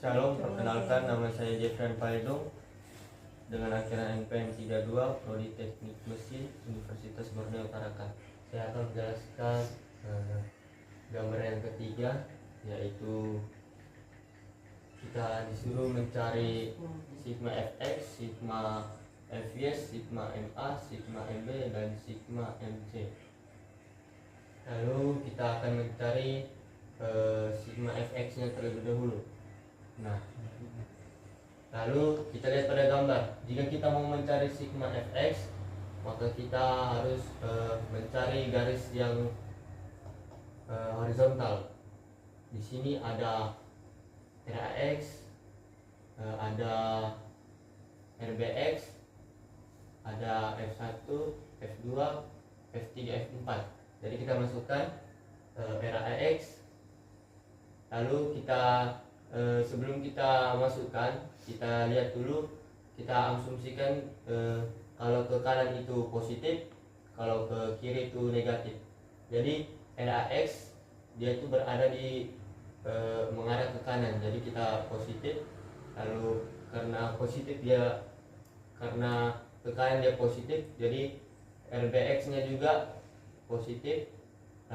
Shalom, perkenalkan nama saya Jeffrey Paledong dengan akhiran NPM 32 Prodi Teknik Mesin Universitas Borneo Tarakan. Saya akan menjelaskan gambar yang ketiga, yaitu kita disuruh mencari sigma fx, sigma fy, sigma ma, sigma mb, dan sigma mc. Lalu kita akan mencari sigma fx nya terlebih dahulu. Nah, lalu kita lihat pada gambar. Jika kita mau mencari sigma fx, maka kita harus mencari garis yang horizontal. Di sini ada rax, ada rbx, ada f1, f2, f3, f4. Jadi kita masukkan rax. Lalu kita sebelum kita masukkan, kita lihat dulu, kita asumsikan kalau ke kanan itu positif, kalau ke kiri itu negatif. Jadi rax dia itu berada di mengarah ke kanan, jadi kita positif. Lalu karena positif dia, karena ke kanan dia positif, jadi rbx nya juga positif.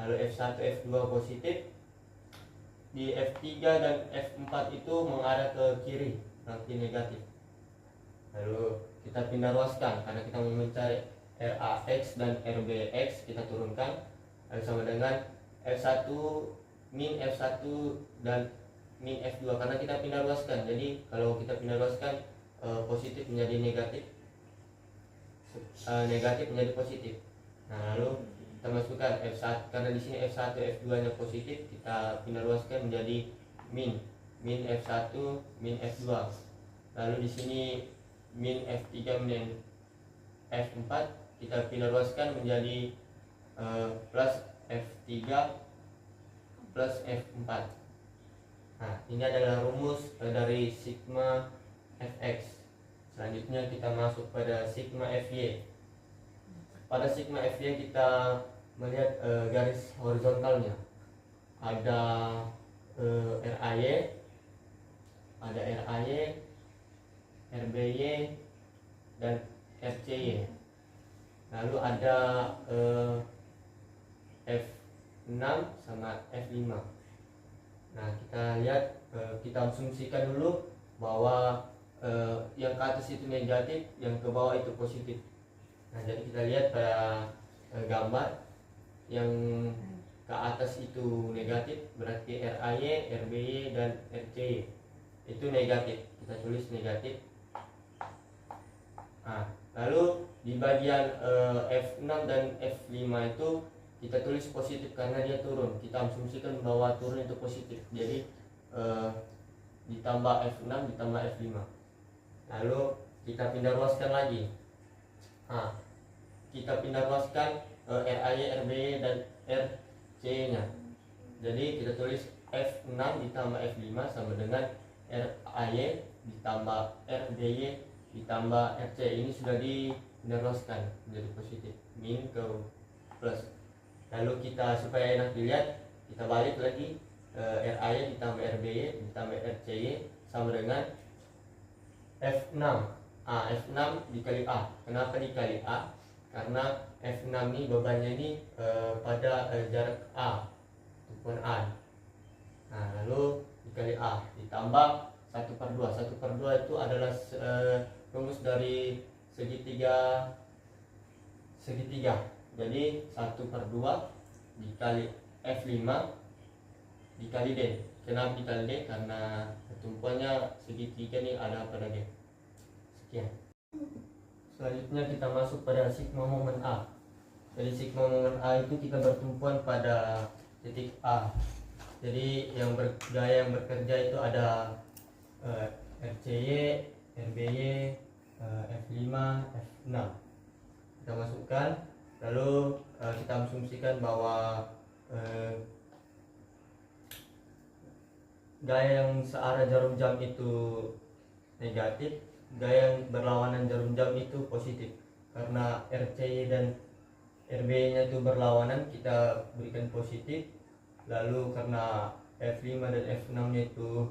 Lalu f1, f2 positif. Di F3 dan F4 itu mengarah ke kiri, berarti negatif. Lalu kita pindah ruaskan, karena kita mau mencari RAX dan RBX, kita turunkan. Lalu sama dengan F1 min F1 dan min F2, karena kita pindah ruaskan. Jadi kalau kita pindah ruaskan, positif menjadi negatif, negatif menjadi positif. Nah, lalu kita masukkan F1, karena di sini F1, F2 nya positif, kita pindah luaskan menjadi min F1, min F2. Lalu di sini min F3, min F4, kita pindah luaskan menjadi plus F3 plus F4. Nah, ini adalah rumus dari sigma fx. Selanjutnya kita masuk pada sigma fy. Pada sigma fy kita melihat garis horizontalnya. Ada RAY, ada RAY, RBY, dan RCY. Lalu ada F6 sama F5. Nah, kita lihat, kita asumsikan dulu bahwa yang ke atas itu negatif, yang ke bawah itu positif. Nah, jadi kita lihat pada gambar yang ke atas itu negatif, berarti RAY, RBY, dan RCY itu negatif. Kita tulis negatif. Nah, lalu di bagian F6 dan F5 itu kita tulis positif karena dia turun. Kita asumsikan bahwa turun itu positif. Jadi ditambah F6 ditambah F5. Lalu kita pindah ruaskan lagi. Nah, kita pindah ruaskan RAY, RBY, dan RC nya. Jadi kita tulis F6 ditambah F5 sama dengan RAY ditambah RBY ditambah RC. Ini sudah dipindah ruaskan menjadi positif, min ke plus. Lalu kita, supaya enak dilihat, kita balik lagi, RAY ditambah RBY ditambah RCY sama dengan F6. F6 dikali A. Kenapa dikali A? Karena F6 ini bebannya ini pada jarak A ataupun A. Nah, lalu dikali A ditambah 1/2. 1/2 itu adalah rumus dari segitiga. Jadi 1/2 dikali F5 dikali D. Kenapa dikali D? Karena tumpuannya segitiga ini ada pada D. Sekian. Selanjutnya kita masuk pada sigma momen A. Jadi sigma momen A itu kita bertumpuan pada titik A. Jadi gaya yang bekerja itu ada RCY, RBY, F5, F6. Kita masukkan, lalu kita asumsikan bahwa gaya yang searah jarum jam itu negatif, gaya yang berlawanan jarum jam itu positif. Karena RCY dan RB nya itu berlawanan, kita berikan positif. Lalu karena F5 dan F6 nya itu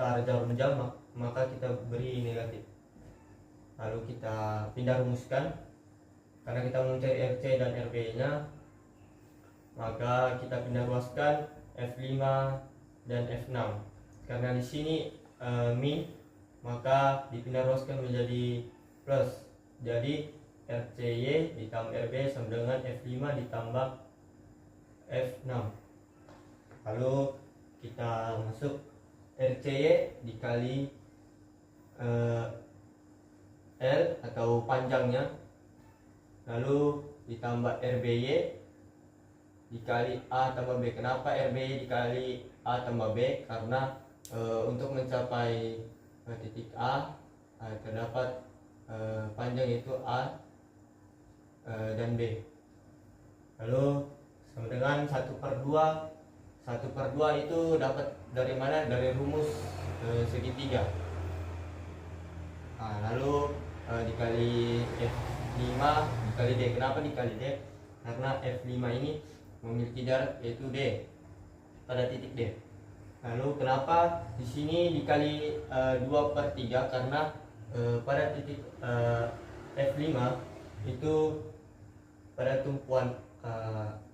searah jarum jam, maka kita beri negatif. Lalu kita pindah rumuskan, karena kita mencari RC dan RB nya, maka kita pindah ruaskan F5 dan F6. Karena di sini min, maka dipindah ruaskan menjadi plus. Jadi RCY ditambah RB sama dengan F5 ditambah F6. Lalu kita masuk RCY dikali L atau panjangnya, lalu ditambah RBY dikali A tambah B. Kenapa RBY dikali A tambah B? Karena untuk mencapai titik A terdapat panjang itu A dan B. Lalu sama dengan 1/2. 1/2 itu dapat dari mana? Dari rumus segitiga. Lalu dikali F5 dikali D. Kenapa dikali D? Karena F5 ini memiliki jarak yaitu D pada titik D. Lalu kenapa di sini dikali 2/3? Karena pada titik F5 itu pada tumpuan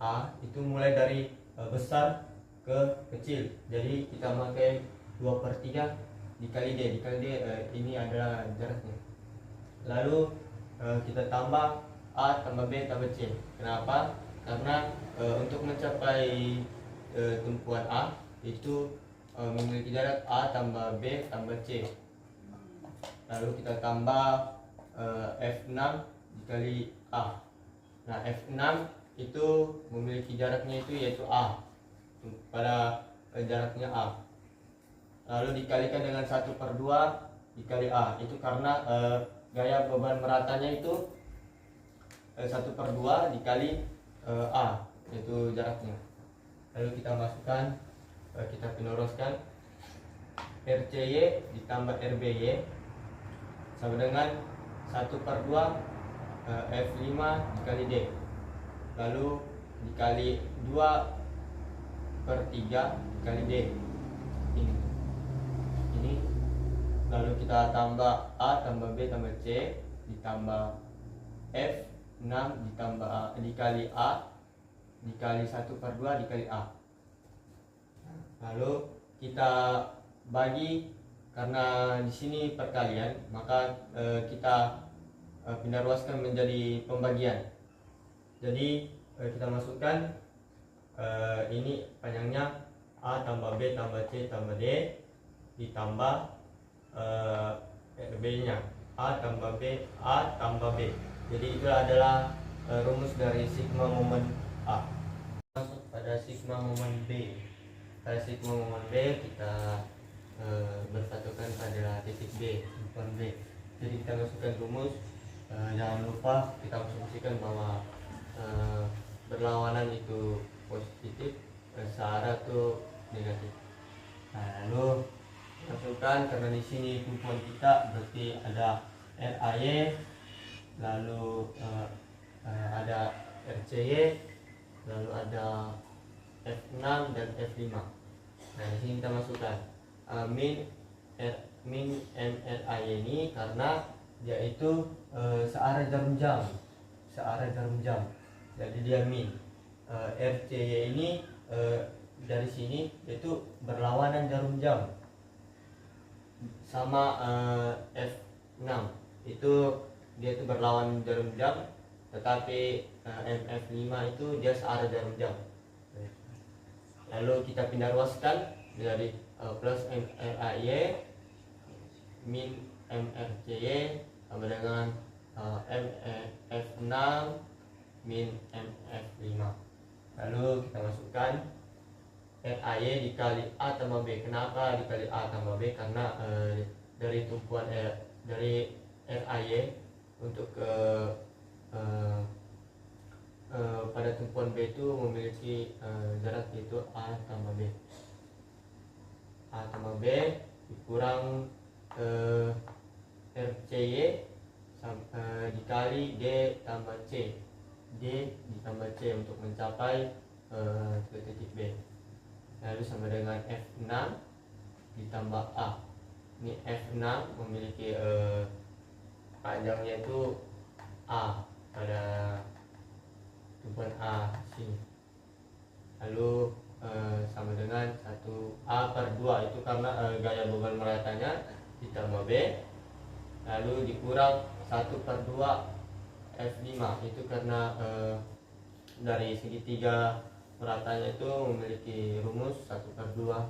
A itu mulai dari besar ke kecil. Jadi kita pakai 2/3 dikali D. Dikali D ini adalah jaraknya. Lalu kita tambah A tambah B tambah C. Kenapa? Karena untuk mencapai tumpuan A itu memiliki jarak A tambah B tambah C. Lalu kita tambah F6 dikali A. Nah, F6 itu memiliki jaraknya itu yaitu A, pada jaraknya A. Lalu dikalikan dengan 1/2 dikali A. Itu karena gaya beban meratanya itu 1/2 dikali A, yaitu jaraknya. Lalu kita masukkan, kita peneruskan RCY ditambah RBY sama dengan 1/2 F5 dikali D. Lalu dikali 2/3 dikali D. Ini. Lalu kita tambah A tambah B tambah C ditambah F6 ditambah A, dikali A dikali 1/2 dikali A. Lalu kita bagi, karena di sini perkalian, maka kita pindah ruaskan menjadi pembagian. Jadi kita masukkan ini panjangnya A tambah B tambah C tambah D ditambah RB nya A tambah B A tambah B. Jadi itu adalah rumus dari sigma momen A. Masuk pada sigma momen B. Pada sigma momen B kita berpatokan pada titik B, tumpuan B. Jadi kita masukkan rumus. Jangan lupa kita asumsikan bahwa berlawanan itu positif, searah itu negatif. Nah, lalu masukkan, karena di sini tumpuan kita berarti ada RAY, lalu ada RCY, lalu ada F6 dan F5. Nah, di sini kita masukkan min MRAY ini karena dia itu searah jarum jam, jadi dia min. RCY ini dari sini itu berlawanan jarum jam sama F6 itu dia itu berlawan jarum jam, tetapi MF5 itu dia searah jarum jam. Lalu kita pindah ruaskan dari plus MRAY min MRCY sama dengan F6 min MF5. Lalu kita masukkan RAY dikali A tambah B. Kenapa dikali A tambah B? Karena dari tumpuan dari RAY untuk ke pada tumpuan B itu memiliki jarak yaitu A tambah B. A tambah B dikurang RCY dikali D tambah C. D ditambah C untuk mencapai ke titik B. Lalu sama dengan F6 ditambah A. Ini F6 memiliki panjangnya itu A pada tumpuan A sini. Lalu sama dengan 1A/2 itu karena gaya beban meratanya ditambah B, lalu dikurang 1/2 F5 itu karena dari segitiga meratanya itu memiliki rumus 1/2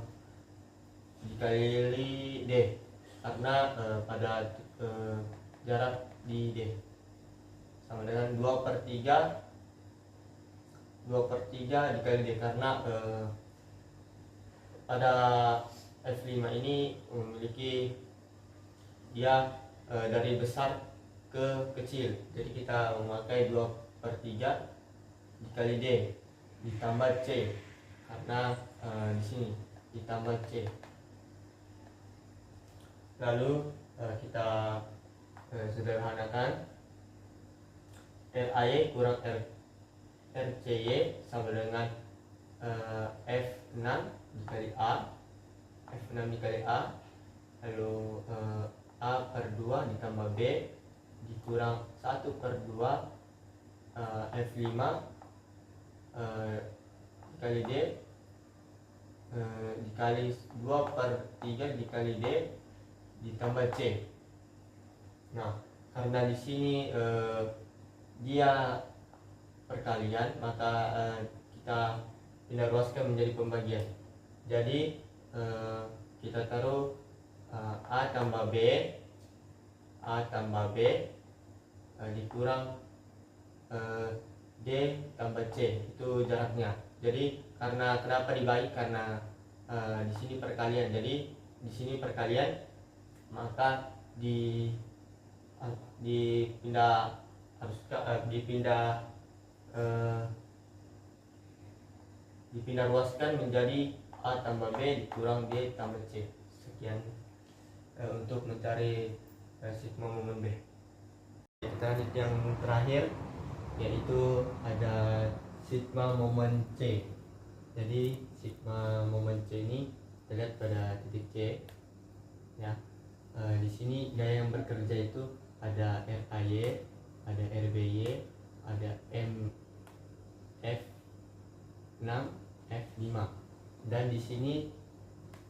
dikali D karena pada jarak di D sama dengan 2/3 dikali D karena pada F5 ini memiliki dia dari besar ke kecil, jadi kita memakai 2/3 dikali D ditambah C karena di sini ditambah C. Lalu kita sederhanakan RAY kurang RCY sama dengan F6 dikali A, F6 dikali A, lalu A/2 ditambah B dikurang 1/2 F5 dikali D dikali 2/3 dikali D ditambah C. Nah, karena di sini dia perkalian, maka kita pindah ruaskan menjadi pembagian. Jadi kita taruh A tambah B dikurang D tambah C, itu jaraknya. Jadi karena kenapa dibagi, karena di sini perkalian. Jadi di sini perkalian, maka dipindah ruaskan menjadi A tambah B dikurang D tambah C. Sekian untuk mencari sigma momen B. Kita lanjut yang terakhir, yaitu ada sigma momen C. Jadi sigma momen C ini terlihat pada titik C ya. Di sini gaya yang bekerja itu ada RAY, ada RBY, ada F6, F5, dan di sini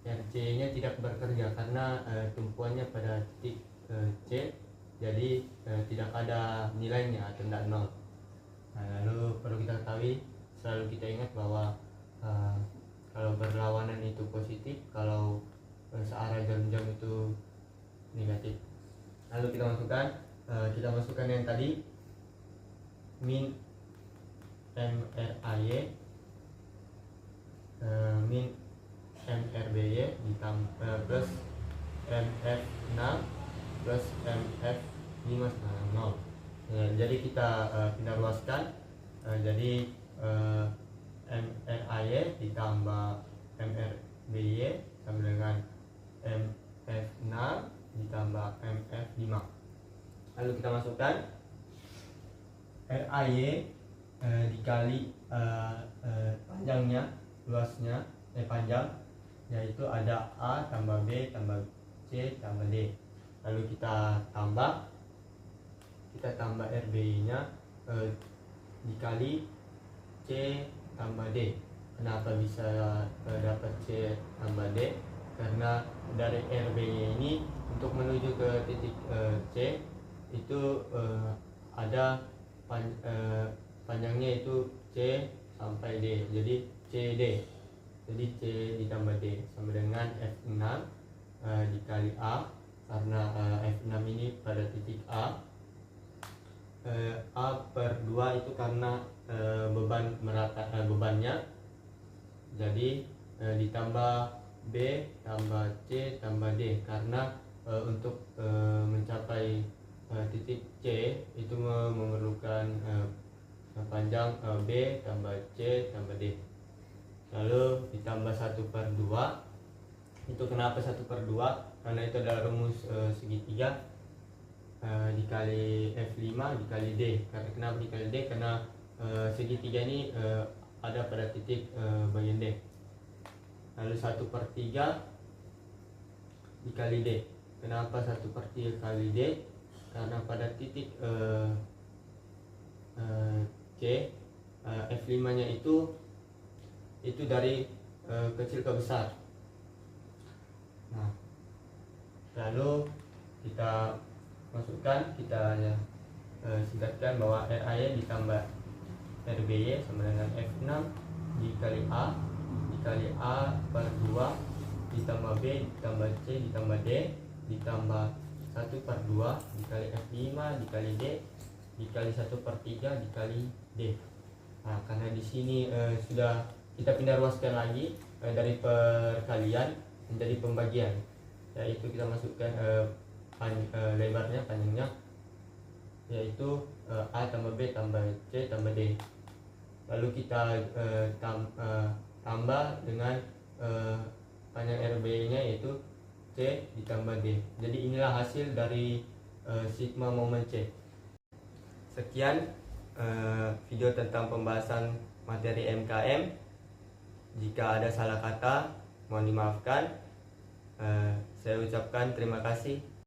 RC-nya tidak bekerja karena tumpuannya pada titik C, jadi tidak ada nilainya atau tidak nol. Lalu perlu kita ketahui, selalu kita ingat bahwa kalau berlawanan itu positif, kalau searah jam-jam itu negatif. Lalu kita masukkan yang tadi, min MRAY min MRBY plus MF6 plus MF5 setengah 0. Jadi kita pindah ruaskan, jadi MRAY ditambah MRBY sama dengan MF6 ditambah MF5. Lalu kita masukkan RAY dikali panjangnya, luasnya, panjang, yaitu ada A tambah B tambah C tambah D. Lalu kita tambah RBY nya dikali C tambah D. Kenapa bisa dapat C tambah D? Karena dari RBY ini untuk menuju ke titik C itu ada panjangnya itu C sampai D, jadi CD. Jadi C ditambah D sama dengan F6 dikali A, karena F6 ini pada titik A. A/2 itu karena beban merata, bebannya, jadi ditambah B tambah C tambah D, karena untuk mencapai titik C itu memerlukan panjang B tambah C tambah D. Lalu ditambah 1/2. Itu kenapa 1/2? Karena itu adalah rumus segitiga dikali F5 dikali D. Karena kenapa dikali D? Karena segitiga ini ada pada titik bagian D. Lalu 1/3 dikali D. Kenapa 1/3 kali D? Karena pada titik C, F5 nya itu dari kecil ke besar. Nah, lalu kita masukkan, kita singkatkan bahwa RAY ditambah RBY sama dengan F6 dikali A per 2 ditambah B ditambah C ditambah D ditambah 1/2 dikali F5 dikali D dikali 1/3 dikali D. Nah, karena di sini sudah kita pindah ruaskan lagi dari perkalian menjadi pembagian, yaitu kita masukkan lebarnya, panjangnya, yaitu A tambah B tambah C tambah D. Lalu kita tambah dengan panjang RB nya yaitu C ditambah D. Jadi inilah hasil dari sigma momen C. Sekian video tentang pembahasan materi MKM. Jika ada salah kata mohon dimaafkan. Saya ucapkan terima kasih.